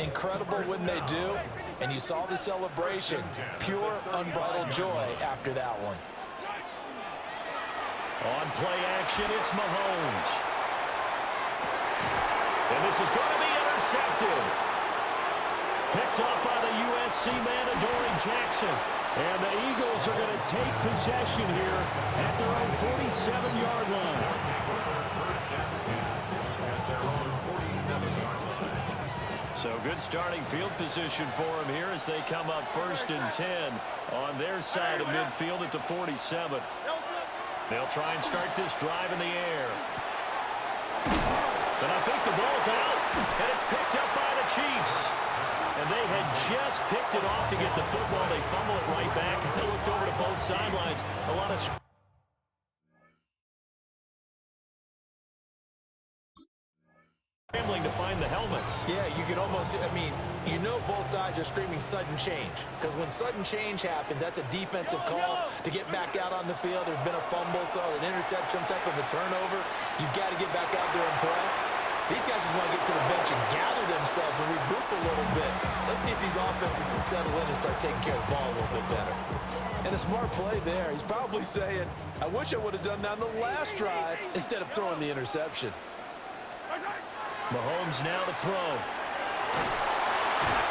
Incredible when they do, and you saw the celebration. Pure, unbridled joy after that one. On play action, it's Mahomes. And this is going to be intercepted. Picked up by the USC man, Adoree Jackson. And the Eagles are going to take possession here at their own 47-yard line. So good starting field position for them here as they come up 1st and 10 on their side of midfield at the 47. They'll try and start this drive in the air. And I think the ball's out, and it's picked up by the Chiefs. And they had just picked it off to get the football. They fumble it right back. They looked over to both sidelines. A lot of scrambling to find the helmets. Yeah, you can almost, you know both sides are screaming sudden change. Because when sudden change happens, that's a defensive call to get back out on the field. There's been a fumble, so an interception, some type of a turnover. You've got to get back out there and play. These guys just want to get to the bench and gather themselves and regroup a little bit. Let's see if these offenses can settle in and start taking care of the ball a little bit better. And a smart play there. He's probably saying, I wish I would have done that on the last drive instead of throwing the interception. Mahomes now to throw.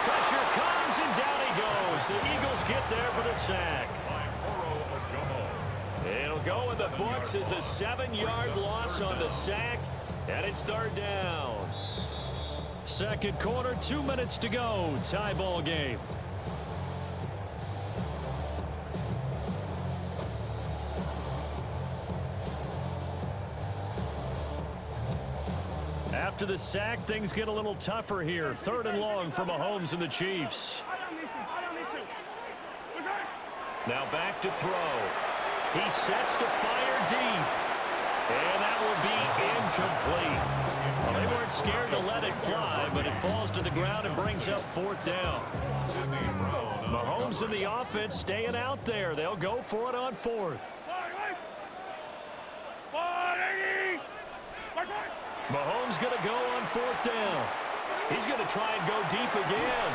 Pressure comes, and down he goes. The Eagles get there for the sack. It'll go in the books as a 7-yard loss on the sack. And it's 3rd down. Second quarter, 2 minutes to go. Tie ball game. After the sack, things get a little tougher here. 3rd and long for Mahomes and the Chiefs. Now back to throw. He sets to fire deep. And that will be incomplete. Well, they weren't scared to let it fly, but it falls to the ground and brings up 4th down. Mahomes and the offense staying out there. They'll go for it on 4th. Mahomes going to go on 4th down. He's going to try and go deep again.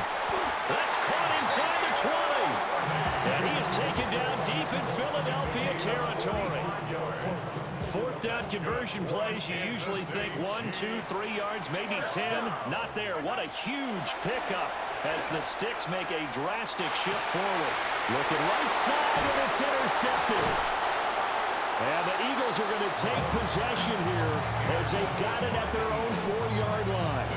That's caught inside the 20. And he is taken down deep in Philadelphia territory. 4th down conversion plays, you usually think 1, 2, 3 yards, maybe 10. Not there. What a huge pickup as the Sticks make a drastic shift forward. Looking right side, and it's intercepted. And the Eagles are going to take possession here as they've got it at their own 4-yard line.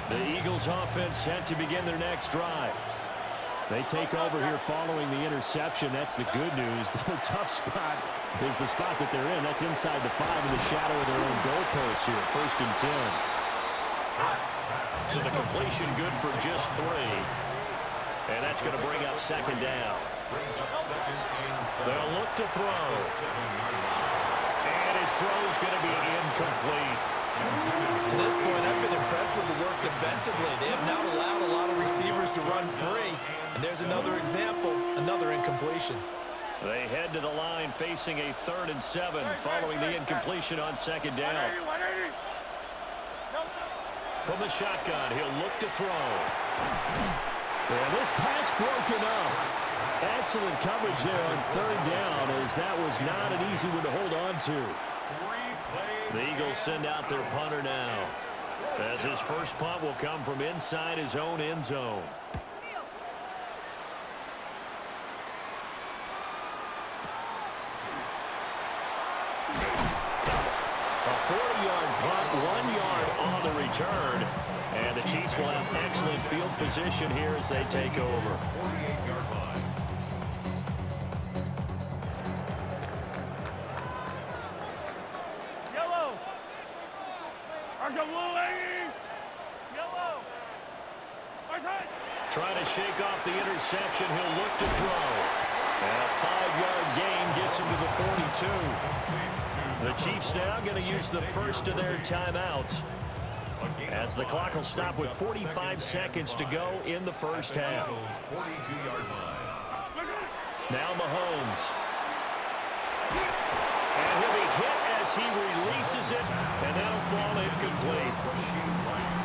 The Eagles offense set to begin their next drive. They take over here following the interception. That's the good news. The tough spot is the spot that they're in. That's inside the 5 in the shadow of their own goalpost here. 1st and 10. So the completion good for just 3. And that's going to bring up 2nd down. They'll look to throw. And his throw is going to be incomplete. To this point, I've been impressed with the work defensively. They have not allowed a lot of receivers to run free. And there's another example, another incompletion. They head to the line facing a 3rd and 7 following the incompletion on 2nd down. From the shotgun, he'll look to throw. And this pass broken up. Excellent coverage there on 3rd down, as that was not an easy one to hold on to. The Eagles send out their punter now, as his first punt will come from inside his own end zone. A 40-yard punt, 1 yard on the return. And the Chiefs will have excellent field position here as they take over. Yellow. Yellow. Trying to shake off the interception. He'll look to throw. And a 5-yard gain gets him to the 42. The Chiefs now going to use the first of their timeouts, as the clock will stop with 45 seconds to go in the first half. Now Mahomes. And he'll be hit as as he releases it, and that'll fall incomplete.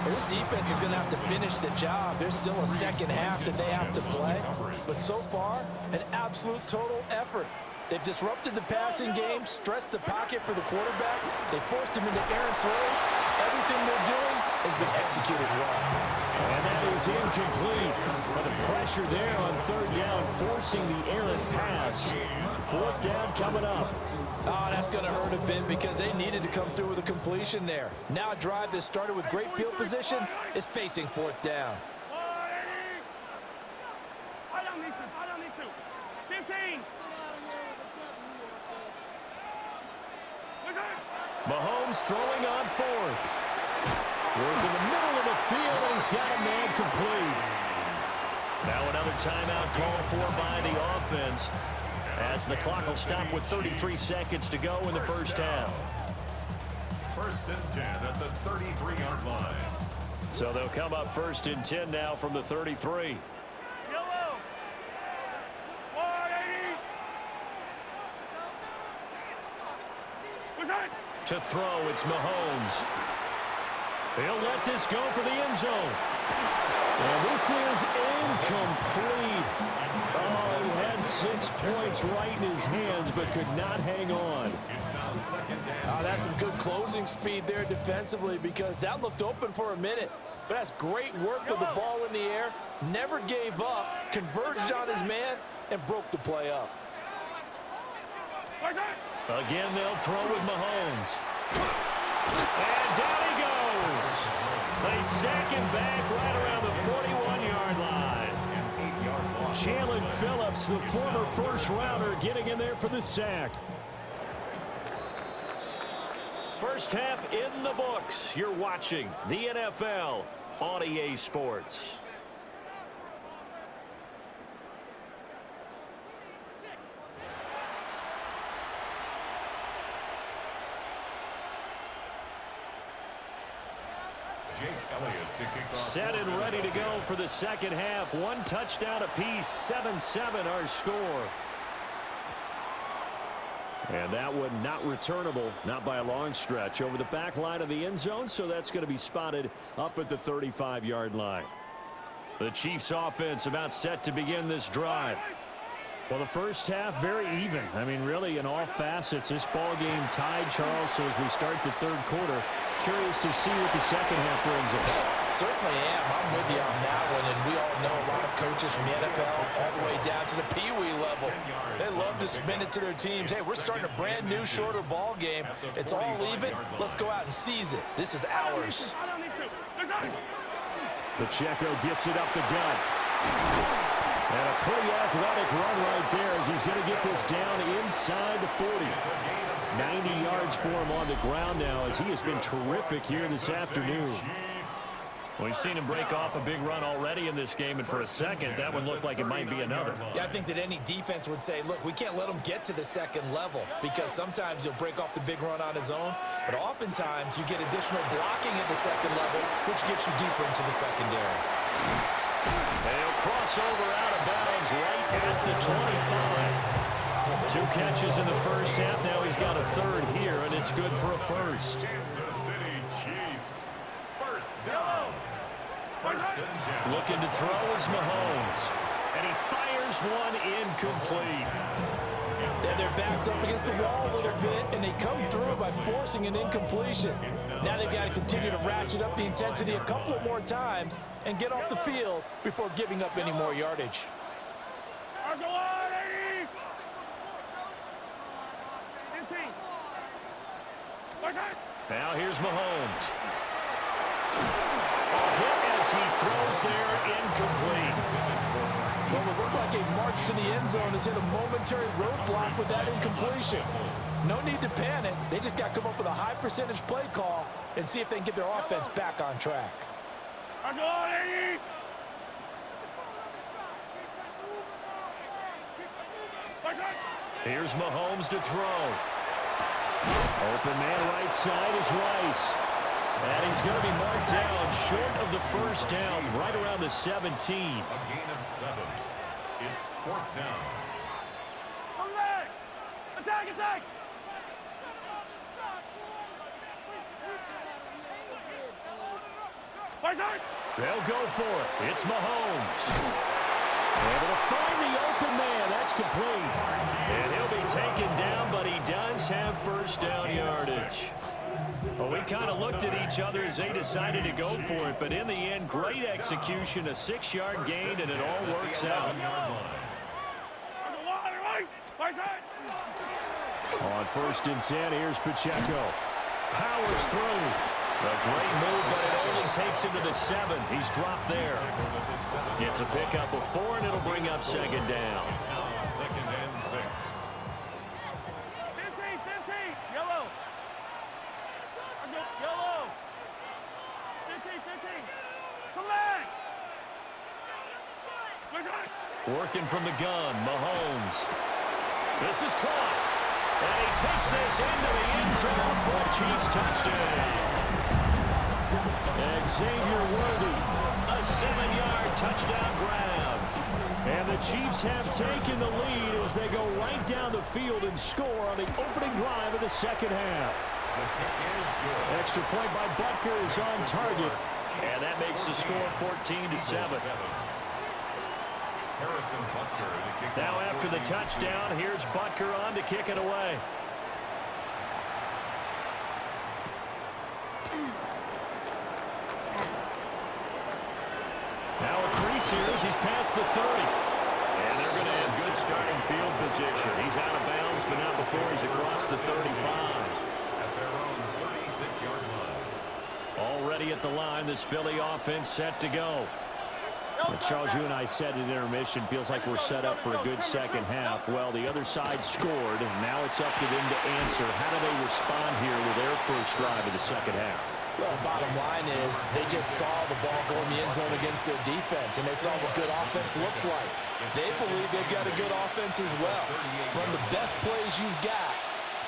This defense is going to have to finish the job. There's still a second half that they have to play. But so far, an absolute total effort. They've disrupted the passing game, stressed the pocket for the quarterback. They forced him into errant throws. Everything they're doing has been executed well. And that is incomplete. But the pressure there on third down, forcing the errant pass. Fourth down coming up. Oh, that's going to hurt a bit because they needed to come through with a completion there. Now a drive that started with great field position is facing fourth down. Fight on these two. 15. Mahomes throwing on fourth. Works in the middle of the field, and he's got a man complete. Now another timeout called for by the offense, as the clock will stop with 33 seconds to go in the first half. 1st and 10 at the 33-yard line. So they'll come up 1st and 10 now from the 33. Yellow. 180. What's that? To throw, it's Mahomes. He'll let this go for the end zone. And this is incomplete. Oh, he had 6 points right in his hands, but could not hang on. Oh, that's some good closing speed there defensively because that looked open for a minute. But that's great work with the ball in the air. Never gave up, converged on his man, and broke the play up. Again, they'll throw with Mahomes. And down he goes. They sack him back right around the 41-yard line. Jalen Phillips, the former first-rounder, getting in there for the sack. First half in the books. You're watching the NFL on EA Sports. Set and ready to go for the second half. 1 touchdown apiece, 7-7 our score. And that one not returnable, not by a long stretch, over the back line of the end zone, so that's going to be spotted up at the 35-yard line. The Chiefs offense about set to begin this drive. Well, the first half very even. I mean, really in all facets, this ball game tied, Charles, so as we start the third quarter, curious to see what the second half brings us. Certainly am. I'm with you on that one, and we all know a lot of coaches from the NFL all the way down to the Pee-wee level. They love to spin it to their teams. Hey, we're starting a brand new, shorter ball game. It's all even. Let's go out and seize it. This is ours. Pacheco gets it up the gut. And a pretty athletic run right there as he's going to get this down inside the 40. 90 yards for him on the ground now as he has been terrific here this afternoon. We've seen him break off a big run already in this game, and for a second, that one looked like it might be another. Yeah, I think that any defense would say, look, we can't let him get to the second level because sometimes he'll break off the big run on his own, but oftentimes you get additional blocking at the second level, which gets you deeper into the secondary. They'll cross over out of bounds right at the 25. 2 catches in the first half. Now he's got a third here, and it's good for a first. Kansas City Chiefs. First down. 1st and 10. Looking to throw is Mahomes. And he fires one incomplete. Yeah, their back's up against the wall a little bit, and they come through by forcing an incompletion. Now they've got to continue to ratchet up the intensity a couple more times and get off the field before giving up any more yardage. Now here's Mahomes. A hit as he throws there, incomplete. Well, it looked like a march to the end zone has hit a momentary roadblock with that incompletion. No need to panic. They just got to come up with a high percentage play call and see if they can get their offense back on track. Here's Mahomes to throw. Open man right side is Rice. And he's going to be marked down short of the first down, right around the 17. A gain of 7. It's 4th down. Attack! They'll go for it. It's Mahomes. Able to find the open man. That's complete. And he'll be taken down, but he does have first down yardage. Well, we kind of looked at each other as they decided to go for it, but in the end, great execution, a 6-yard gain, and it all works out. On 1st and 10, here's Pacheco. Powers through. A great move, but it only takes him to the 7. He's dropped there. It's a pickup of 4, and it'll bring up 2nd down. It's now 2nd and 6. 15, yellow. Yellow. 15. Come back. Working from the gun, Mahomes. This is caught. And he takes this into the end zone for a Chiefs touchdown. Xavier Worthy, a 7-yard touchdown grab. And the Chiefs have taken the lead as they go right down the field and score on the opening drive of the 2nd half. Extra point by Butker is on target. And that makes the score 14-7. Now after the touchdown, here's Butker on to kick it away. Now a crease here as he's past the 30. And they're going to have good starting field position. He's out of bounds, but not before he's across the 35. At their own 36-yard line. Already at the line, this Philly offense set to go. Well, Charles, you and I said in intermission, feels like we're set up for a good 2nd half. Well, the other side scored, and now it's up to them to answer. How do they respond here with their first drive of the 2nd half? Well, bottom line is they just saw the ball go in the end zone against their defense, and they saw what good offense looks like. They believe they've got a good offense as well. Run the best plays you've got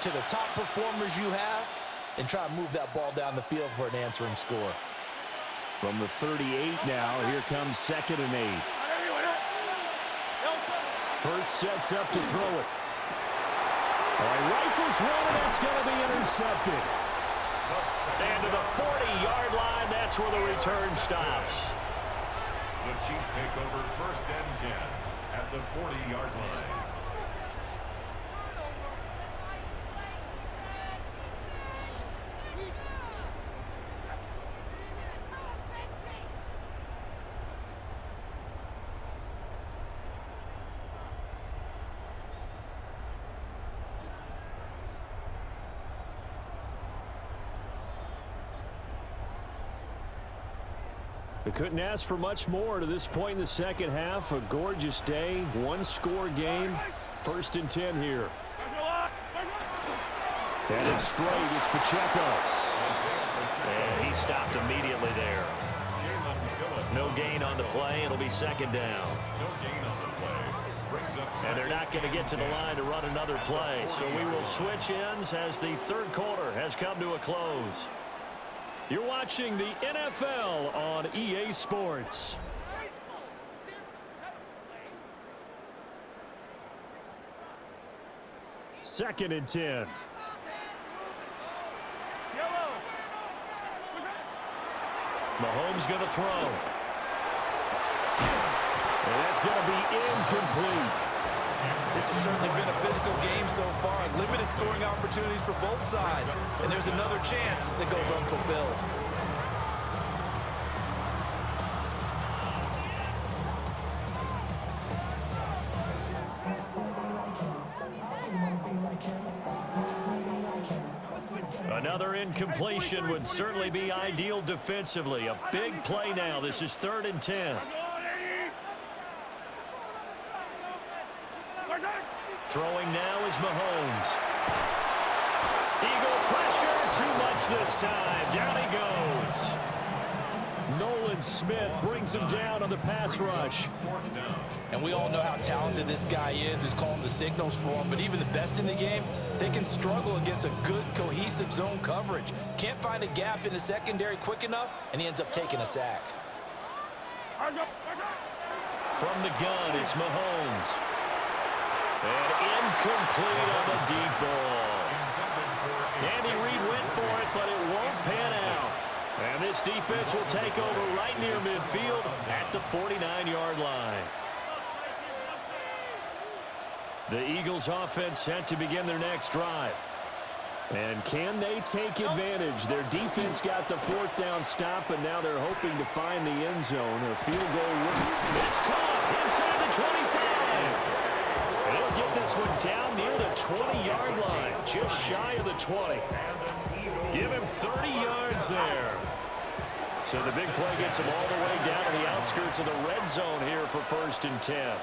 to the top performers you have, and try to move that ball down the field for an answering score. From the 38 now, here comes 2nd and 8. Hurts sets up to throw it. All right, rifles one, and that's going to be intercepted. And to the 40-yard line, that's where the return stops. The Chiefs take over 1st and 10 at the 40-yard line. They couldn't ask for much more to this point in the 2nd half. A gorgeous day, one-score game. 1st and 10 here. And it's straight. It's Pacheco. And he stopped immediately there. No gain on the play. It'll be 2nd down. And they're not going to get to the line to run another play. So we will switch ends as the 3rd quarter has come to a close. You're watching the NFL on EA Sports. Second and 10. Mahomes going to throw. And that's going to be incomplete. This has certainly been a physical game so far. Limited scoring opportunities for both sides. And there's another chance that goes unfulfilled. Another incompletion would certainly be ideal defensively. A big play now. This is 3rd and 10. Throwing now is Mahomes. Eagle pressure, too much this time. Down he goes. Nolan Smith brings him down on the pass rush. And we all know how talented this guy is who's calling the signals for him. But even the best in the game, they can struggle against a good, cohesive zone coverage. Can't find a gap in the secondary quick enough, and he ends up taking a sack. From the gun, it's Mahomes. And incomplete on the deep ball. Andy Reid went for it, but it won't pan out. And this this defense will take over right near midfield at the 49-yard line. The Eagles offense set to begin their next drive. And can they take advantage? Their defense got the fourth down stop, and now they're hoping to find the end zone. A field goal. It's caught inside the 25. And he'll get this one down near the 20-yard line, just shy of the 20. Give him 30 yards there. So the big play gets him all the way down to the outskirts of the red zone here for 1st and 10.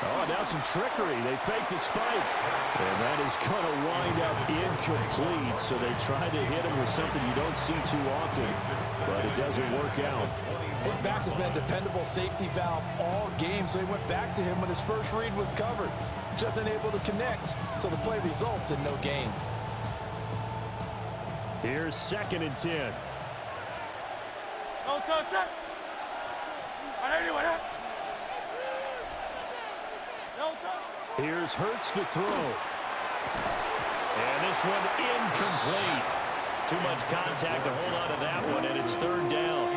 Oh, now some trickery. They fake the spike. And that is going to wind up incomplete. So they tried to hit him with something you don't see too often, but it doesn't work out. His back has been a dependable safety valve all game, so he went back to him when his first read was covered. Just unable to connect, so the play results in no gain. Here's 2nd and 10. Here's Hurts to throw. And this one incomplete. Too much contact to hold on to that one, and it's 3rd down.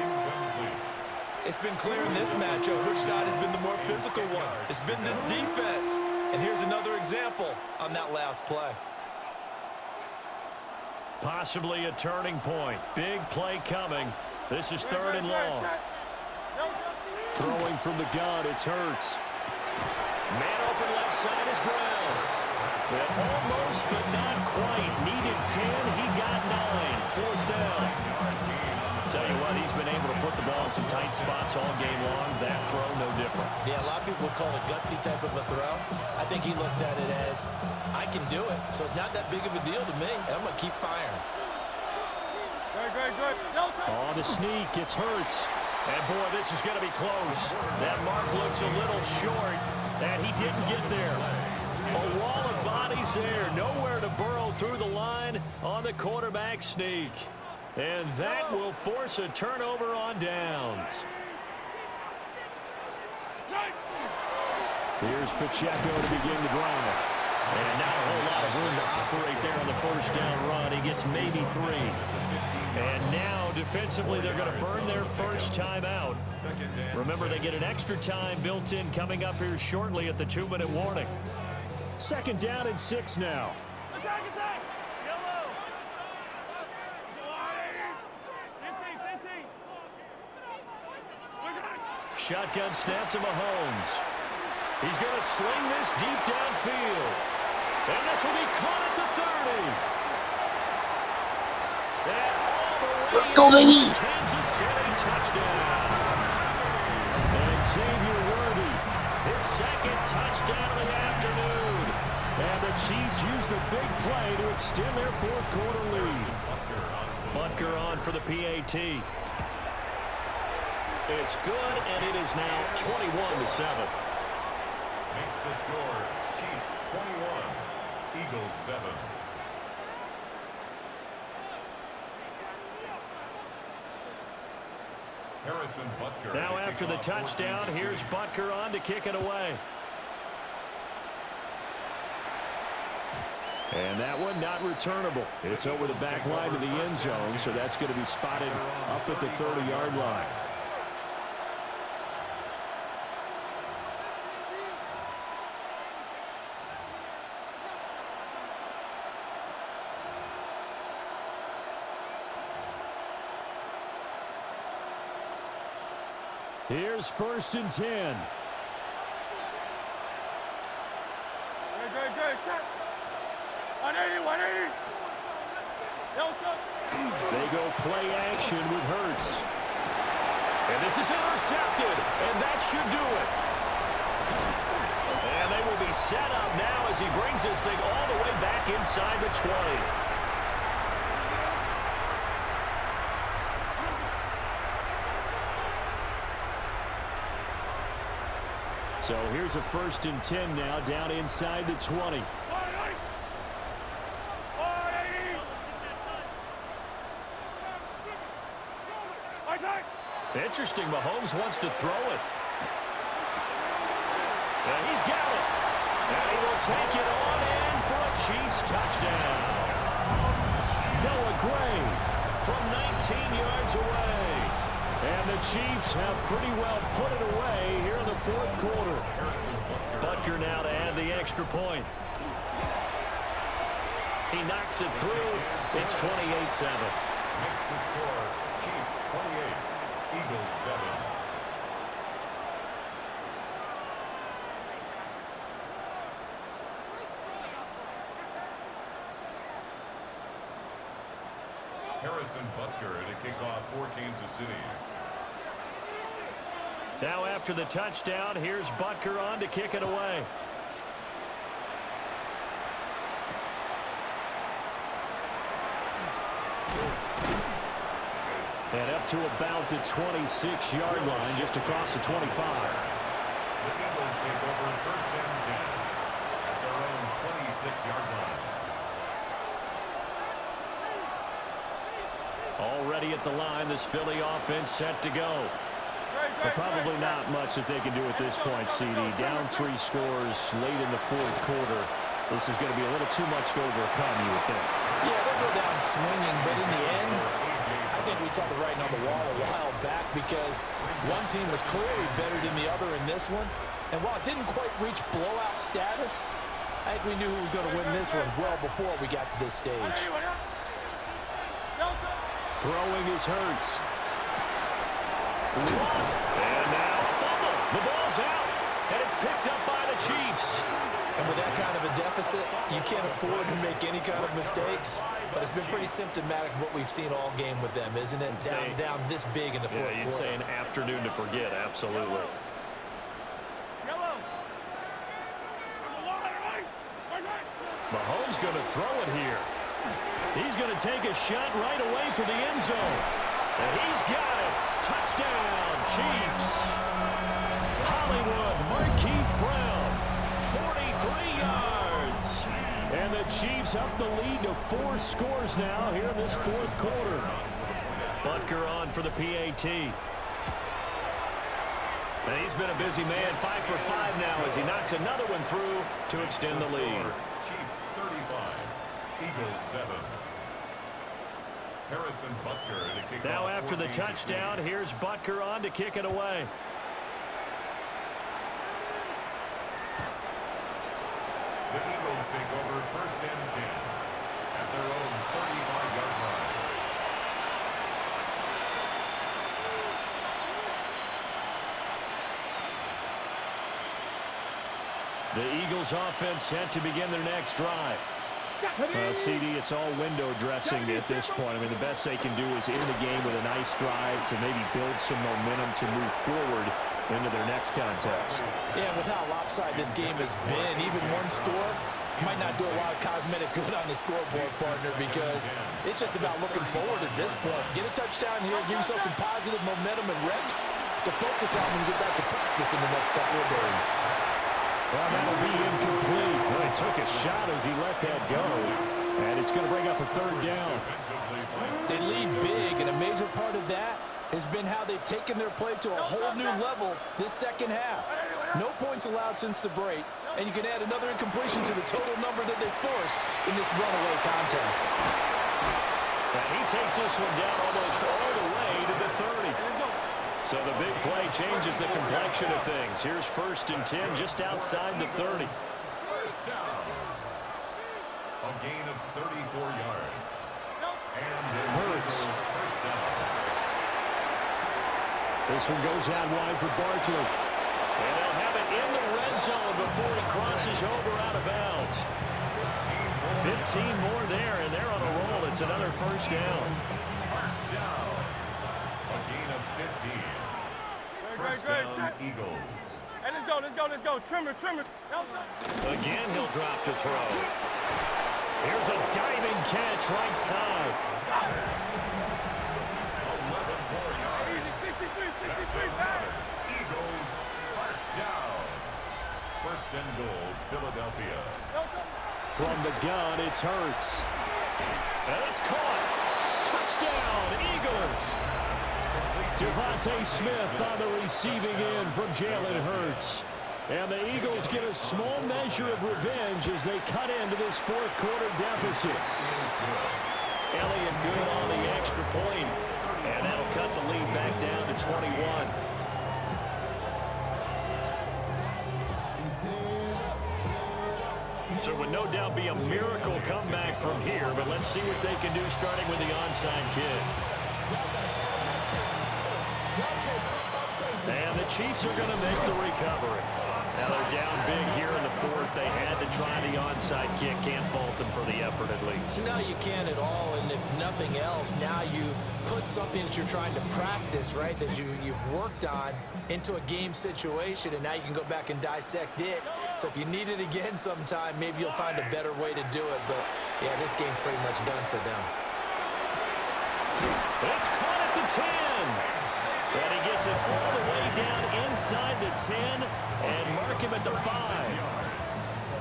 It's been clear in this matchup which side has been the more physical one. It's been this defense. And here's another example on that last play. Possibly a turning point. Big play coming. This is 3rd and long. Throwing from the gun, it's Hurts. Man open left side is Brown. But almost, but not quite. Needed 10. He got 9. 4th down. Tell you what, he's been able to put the ball in some tight spots all game long. That throw, no different. Yeah, a lot of people would call it a gutsy type of a throw. I think he looks at it as, I can do it, so it's not that big of a deal to me, and I'm going to keep firing. Good. Oh, the sneak. It's Hurts. And, boy, this is going to be close. That mark looks a little short, and he didn't get there. A wall of bodies there. Nowhere to burrow through the line on the quarterback sneak. And that will force a turnover on downs. Here's Pacheco to begin the drive. And not a whole lot of room to operate there on the 1st down run. He gets maybe 3. And now, defensively, they're going to burn their first time out. Remember, they get an extra time built in coming up here shortly at the 2-minute warning. 2nd down and 6 now. Attack! Yellow! 15. Shotgun snap to Mahomes. He's going to sling this deep downfield. And this will be caught at the 30. And all the way Let's go, baby! Kansas City touchdown. And Xavier Worthy, his 2nd touchdown of the afternoon. And the Chiefs use the big play to extend their 4th quarter lead. Butker on for the PAT. It's good, and it is now 21-7. Makes the score Chiefs 21, Eagles 7. Harrison Butker. Now after the touchdown, here's Butker on to kick it away. And that one not returnable. It's over the back line to the end zone, so that's going to be spotted up at the 30-yard line. Here's 1st and 10. Good. Set. 180. They go play action with Hurts. And this is intercepted, and that should do it. And they will be set up now as he brings this thing all the way back inside the 20. So here's a 1st and 10 now down inside the 20. Interesting, Mahomes wants to throw it. take it on in for a Chiefs touchdown. Noah Gray from 19 yards away. And the Chiefs have pretty well put it away here in the fourth quarter. Butker now to add the extra point. He knocks it through. It's 28-7. Makes the score Chiefs 28, Eagles 7. Harrison Butker to kick off for Kansas City. Now after the touchdown, here's Butker on to kick it away. And up to about the 26-yard line, just across the 25. The Eagles take over first and 10 at their own 26-yard line. Already at the line, this Philly offense set to go. But probably not much that they can do at this point, CD. Down 3 scores late in the fourth quarter. This is going to be a little too much to overcome, you would think. Yeah, they'll go down swinging, but in the end, I think we saw the writing on the wall a while back because one team was clearly better than the other in this one. And while it didn't quite reach blowout status, I think we knew who was going to win this one well before we got to this stage. Throwing is Hurts. And now a fumble. The ball's out, and it's picked up by the Chiefs. And with that kind of a deficit, you can't afford to make any kind of mistakes. But it's been pretty symptomatic of what we've seen all game with them, isn't it? Down this big in the fourth quarter. You'd say an afternoon to forget, absolutely. Mahomes going to throw it here. He's going to take a shot right away for the end zone. And he's got it. Touchdown, Chiefs. Hollywood Marquise Brown, 43 yards. And the Chiefs up the lead to 4 scores now here in this fourth quarter. Butker on for the PAT. And he's been a busy man, 5 for 5 now as he knocks another one through to extend the lead. Chiefs 35, Eagles 7. Harrison Butker to kick off. Now after the touchdown, here's Butker on to kick it away. The Eagles take over first and 10 at their own 35-yard line. The Eagles offense set to begin their next drive. CD, it's all window dressing at this point. I mean, the best they can do is end the game with a nice drive to maybe build some momentum to move forward into their next contest. Yeah, with how lopsided this game has been, even one score might not do a lot of cosmetic good on the scoreboard, partner, because it's just about looking forward at this point. Get a touchdown here, give yourself some positive momentum and reps to focus on when you get back to practice in the next couple of days. Well, that'll be incomplete. Well, he took a shot as he let that go. And it's going to bring up a third down. They lead big, and a major part of that has been how they've taken their play to a whole new level this second half. No points allowed since the break, and you can add another incompletion to the total number that they forced in this runaway contest. And he takes this one down almost all the way to the 30. So the big play changes the complexion of things. Here's first and 10 just outside the 30. First down. A gain of 34 yards. And Hurts. First down. This one goes out wide for Barkley. And they'll have it in the red zone before he crosses over out of bounds. 15 more there, and they're on a roll. It's another first down. First down. A gain of 15. First down, Eagles. Hey, let's go. Trimmer. Again, he'll drop to throw. Here's a diving catch right side. 11 more yards. 63, back. Eagles, first down. First and goal, Philadelphia. From the gun, it's Hurts. And it's caught. Touchdown, Eagles. Devontae Smith on the receiving end from Jalen Hurts. And the Eagles get a small measure of revenge as they cut into this fourth quarter deficit. Elliott good on the extra point, and that'll cut the lead back down to 21. So it would no doubt be a miracle comeback from here, but let's see what they can do starting with the onside kick. And the Chiefs are going to make the recovery. Now they're down big here in the fourth. They had to try the onside kick. Can't fault them for the effort at least. No, you can't at all. And if nothing else, now you've put something that you're trying to practice, right, that you've worked on into a game situation, and now you can go back and dissect it. So if you need it again sometime, maybe you'll find a better way to do it. But, yeah, this game's pretty much done for them. It's caught at the 10. And he gets it all the way down inside the 10 and mark him at the 5.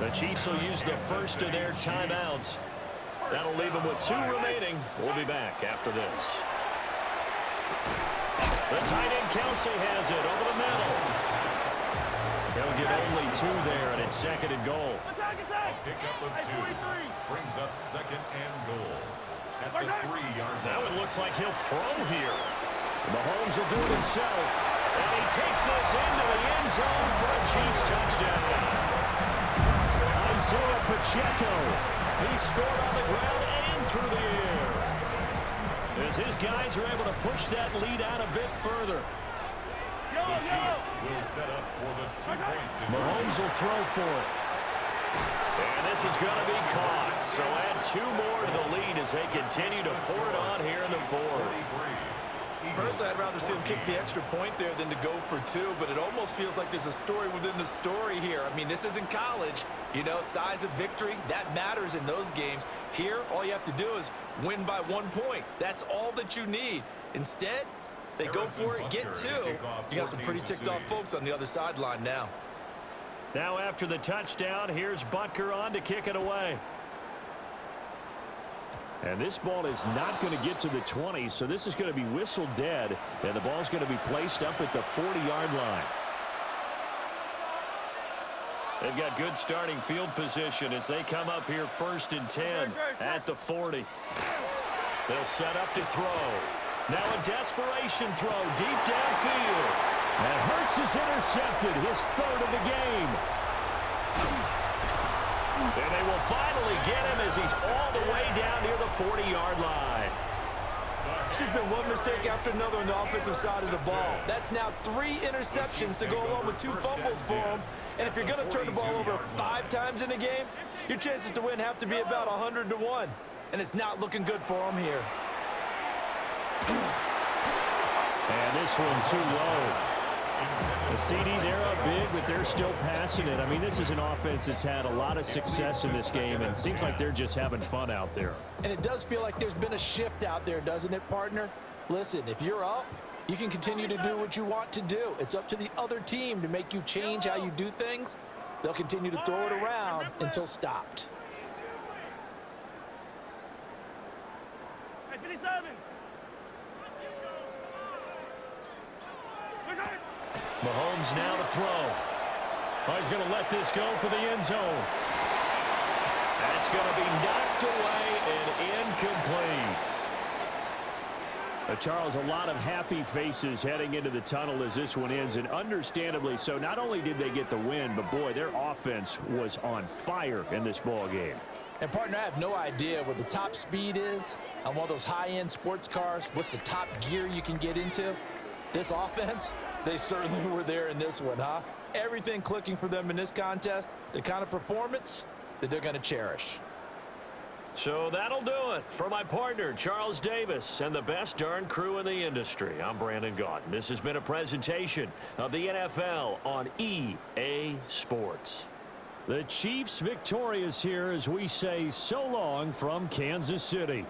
The Chiefs will use the first of their timeouts. That'll leave them with 2 remaining. We'll be back after this. The tight end Kelsey has it over the middle. They'll get only 2 there, and it's second and goal. Pick up of 2. Brings up second and goal. At the 3-yard line. Now it looks like he'll throw here. Mahomes will do it himself. And he takes this into the end zone for a Chiefs touchdown. Isaiah Pacheco. He scored on the ground and through the air. As his guys are able to push that lead out a bit further. The Chiefs will set up for the 2-point. Mahomes will throw for it. And this is going to be caught. So add 2 more to the lead as they continue to pour it on here in the fourth. Personally, I'd rather see him kick the extra point there than to go for 2, but it almost feels like there's a story within the story here. I mean, this isn't college. You know, size of victory, that matters in those games. Here, all you have to do is win by 1 point. That's all that you need. Instead, they go for it, get 2. You got some pretty ticked off folks on the other sideline now. Now after the touchdown, here's Butker on to kick it away. And this ball is not going to get to the 20, so this is going to be whistled dead, and the ball's going to be placed up at the 40-yard line. They've got good starting field position as they come up here 1st and 10 at the 40. They'll set up to throw. Now a desperation throw deep downfield. And Hurts is intercepted, his 3rd of the game. And they will finally get him as he's all the way down near the 40-yard line. There's been one mistake after another on the offensive side of the ball. That's now 3 interceptions to go along with 2 fumbles for him. And if you're going to turn the ball over 5 times in a game, your chances to win have to be about 100-1. And it's not looking good for him here. And this one too low. The CD, they're up big, but they're still passing it. I mean, this is an offense that's had a lot of success in this game, and it seems like they're just having fun out there. And it does feel like there's been a shift out there, doesn't it, partner? Listen, if you're up, you can continue to do what you want to do. It's up to the other team to make you change how you do things. They'll continue to throw it around until stopped. Mahomes now to throw. Oh, he's going to let this go for the end zone. That's going to be knocked away and incomplete. Charles, a lot of happy faces heading into the tunnel as this one ends, and understandably so. Not only did they get the win, but, boy, their offense was on fire in this ball game. And, partner, I have no idea what the top speed is on one of those high-end sports cars. What's the top gear you can get into? This offense, they certainly were there in this one, huh? Everything clicking for them in this contest, the kind of performance that they're going to cherish. So that'll do it for my partner, Charles Davis, and the best darn crew in the industry. I'm Brandon Gaudin. This has been a presentation of the NFL on EA Sports. The Chiefs victorious here as we say so long from Kansas City.